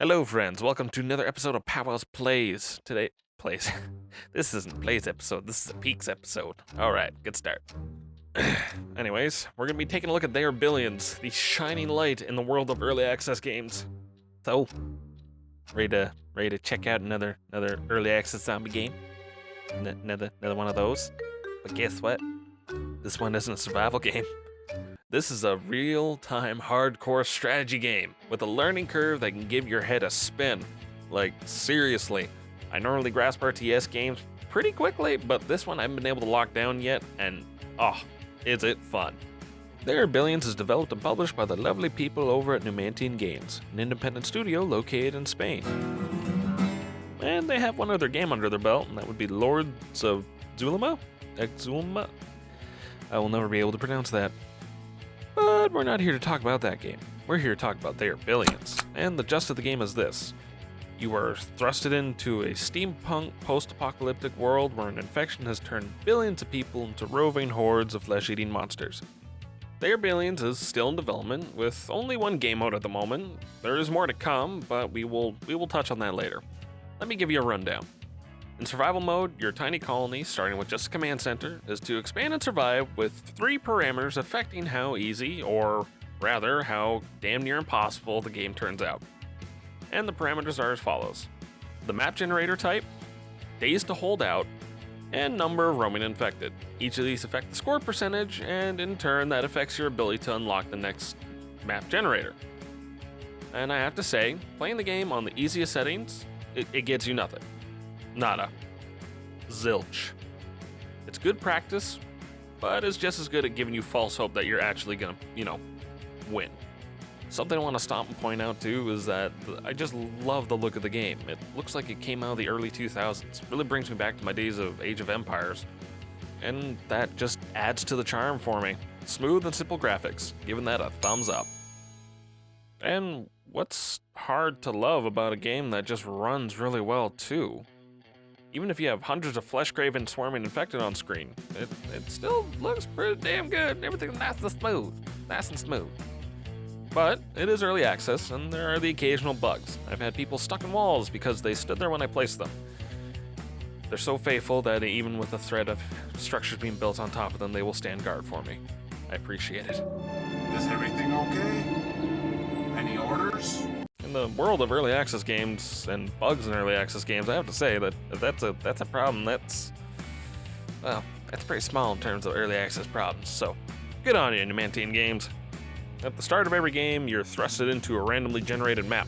Hello, friends. Welcome to another episode of Powwows Plays. Today, plays. This isn't Plays episode. This is a Peaks episode. All right, good start. Anyways, we're gonna be taking a look at They Are Billions, the shining light in the world of early access games. So, ready to check out another early access zombie game? Another one of those. But guess what? This one isn't a survival game. This is a real-time hardcore strategy game with a learning curve that can give your head a spin. Like, seriously. I normally grasp RTS games pretty quickly, but this one I haven't been able to lock down yet, and oh, is it fun. There Are Billions is developed and published by the lovely people over at Numantian Games, an independent studio located in Spain. And they have one other game under their belt, and that would be Lords of Zulima? Exulma? I will never be able to pronounce that. But we're not here to talk about that game. We're here to talk about They Are Billions. And the gist of the game is this. You are thrusted into a steampunk post-apocalyptic world where an infection has turned billions of people into roving hordes of flesh-eating monsters. They Are Billions is still in development, with only one game mode at the moment. There is more to come, but we will touch on that later. Let me give you a rundown. In survival mode, your tiny colony, starting with just a command center, is to expand and survive with 3 parameters affecting how easy, or rather, how damn near impossible the game turns out. And the parameters are as follows. The map generator type, days to hold out, and number of roaming infected. Each of these affect the score percentage, and in turn, that affects your ability to unlock the next map generator. And I have to say, playing the game on the easiest settings, it gets you nothing. Nada. Zilch. It's good practice, but it's just as good at giving you false hope that you're actually gonna, win. Something I want to stop and point out too is that I just love the look of the game. It looks like it came out of the early 2000s. It really brings me back to my days of Age of Empires. And that just adds to the charm for me. Smooth and simple graphics, giving that a thumbs up. And what's hard to love about a game that just runs really well too? Even if you have hundreds of flesh-craven swarming infected on screen, it still looks pretty damn good. Everything's nice and smooth. But it is early access, and there are the occasional bugs. I've had people stuck in walls because they stood there when I placed them. They're so faithful that even with the threat of structures being built on top of them, they will stand guard for me. I appreciate it. Is everything okay? Any orders? In the world of early access games and bugs in early access games, I have to say that that's a problem that's pretty small in terms of early access problems. So, good on you, Numantian Games. At the start of every game, you're thrusted into a randomly generated map,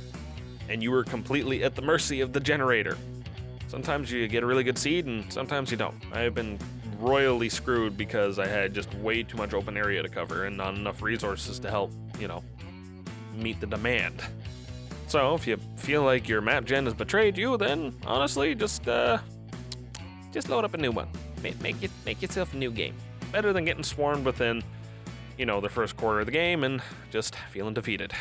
and you are completely at the mercy of the generator. Sometimes you get a really good seed, and sometimes you don't. I've been royally screwed because I had just way too much open area to cover and not enough resources to help, meet the demand. So, if you feel like your map gen has betrayed you, then honestly, just load up a new one. Make yourself a new game. Better than getting swarmed within, the first quarter of the game and just feeling defeated.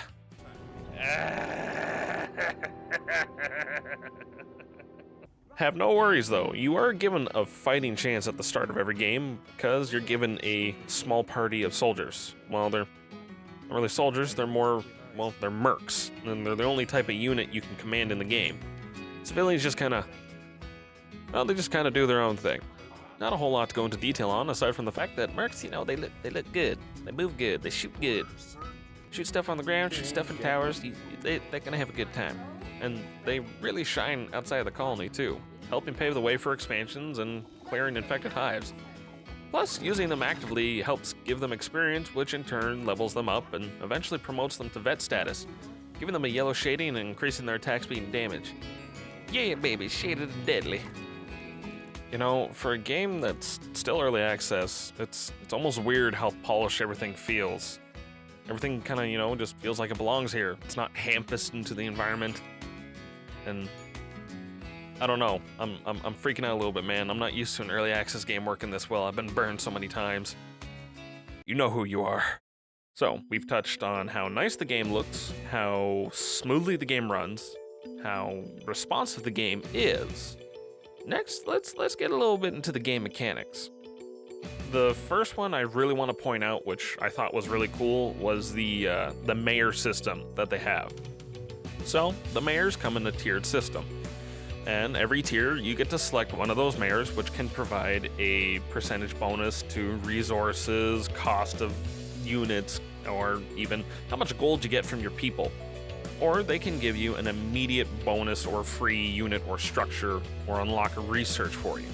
Have no worries though. You are given a fighting chance at the start of every game because you're given a small party of soldiers. Well, they're not really soldiers, they're mercs, and they're the only type of unit you can command in the game. Civilians just kind of do their own thing. Not a whole lot to go into detail on, aside from the fact that mercs, they look good, they move good, they shoot good. Shoot stuff on the ground, shoot stuff in towers, they're gonna have a good time. And they really shine outside of the colony too, helping pave the way for expansions and clearing infected hives. Plus, using them actively helps give them experience, which in turn levels them up and eventually promotes them to vet status, giving them a yellow shading and increasing their attack speed and damage. Yeah, baby, shaded and deadly. For a game that's still early access, it's almost weird how polished everything feels. Everything kind of, just feels like it belongs here. It's not ham-fisted into the environment. And I don't know. I'm freaking out a little bit, man. I'm not used to an early access game working this well. I've been burned so many times. You know who you are. So, we've touched on how nice the game looks, how smoothly the game runs, how responsive the game is. Next, let's get a little bit into the game mechanics. The first one I really want to point out, which I thought was really cool, was the mayor system that they have. So the mayors come in a tiered system, and every tier you get to select one of those mayors, which can provide a percentage bonus to resources, cost of units, or even how much gold you get from your people. Or they can give you an immediate bonus or free unit or structure, or unlock a research for you.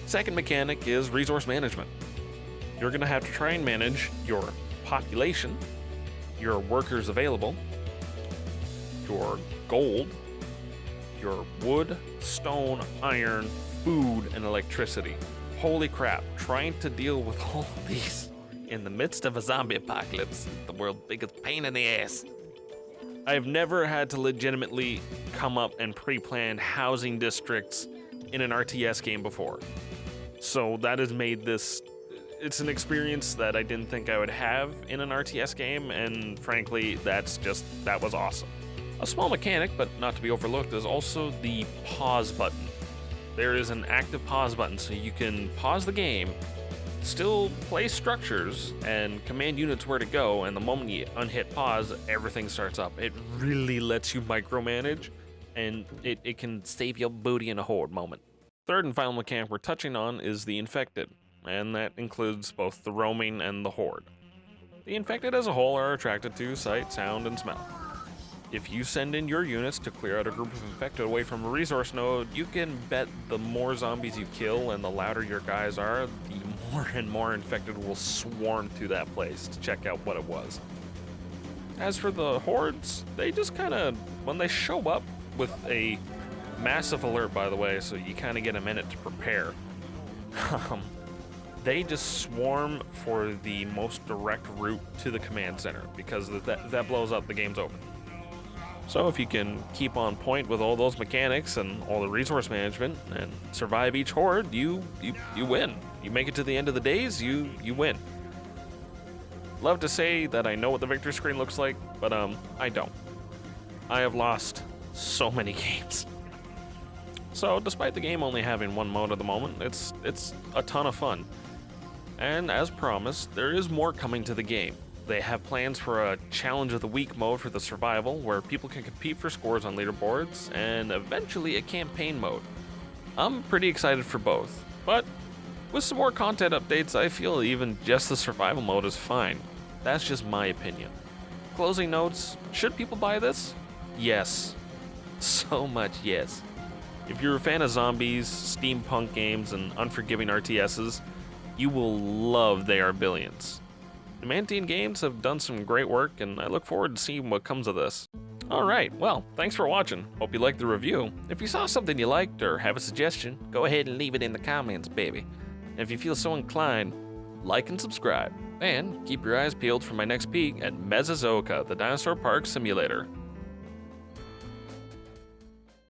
Second mechanic is resource management. You're going to have to try and manage your population, your workers available, your gold, your wood, stone, iron, food, and electricity. Holy crap, trying to deal with all of these in the midst of a zombie apocalypse, the world's biggest pain in the ass. I've never had to legitimately come up and pre-plan housing districts in an RTS game before. So that has made this, it's an experience that I didn't think I would have in an RTS game, and frankly, that was awesome. A small mechanic, but not to be overlooked, is also the pause button. There is an active pause button, so you can pause the game, still place structures, and command units where to go, and the moment you unhit pause, everything starts up. It really lets you micromanage, and it can save your booty in a horde moment. Third and final mechanic we're touching on is the Infected, and that includes both the roaming and the horde. The Infected as a whole are attracted to sight, sound, and smell. If you send in your units to clear out a group of infected away from a resource node, you can bet the more zombies you kill and the louder your guys are, the more and more infected will swarm to that place to check out what it was. As for the hordes, they just kind of, when they show up with a massive alert, by the way, so you kind of get a minute to prepare, they just swarm for the most direct route to the command center, because that blows up, the game's over. So if you can keep on point with all those mechanics and all the resource management and survive each horde, you win. You make it to the end of the days, you win. Love to say that I know what the victory screen looks like, but I don't. I have lost so many games. So despite the game only having one mode at the moment, it's a ton of fun. And as promised, there is more coming to the game. They have plans for a Challenge of the Week mode for the survival, where people can compete for scores on leaderboards, and eventually a campaign mode. I'm pretty excited for both, but with some more content updates, I feel even just the survival mode is fine. That's just my opinion. Closing notes, should people buy this? Yes. So much yes. If you're a fan of zombies, steampunk games, and unforgiving RTSs, you will love They Are Billions. Demantine Games have done some great work, and I look forward to seeing what comes of this. Alright, well, thanks for watching. Hope you liked the review. If you saw something you liked or have a suggestion, go ahead and leave it in the comments, baby. And if you feel so inclined, like and subscribe. And keep your eyes peeled for my next peek at Mesozoica, the Dinosaur Park Simulator.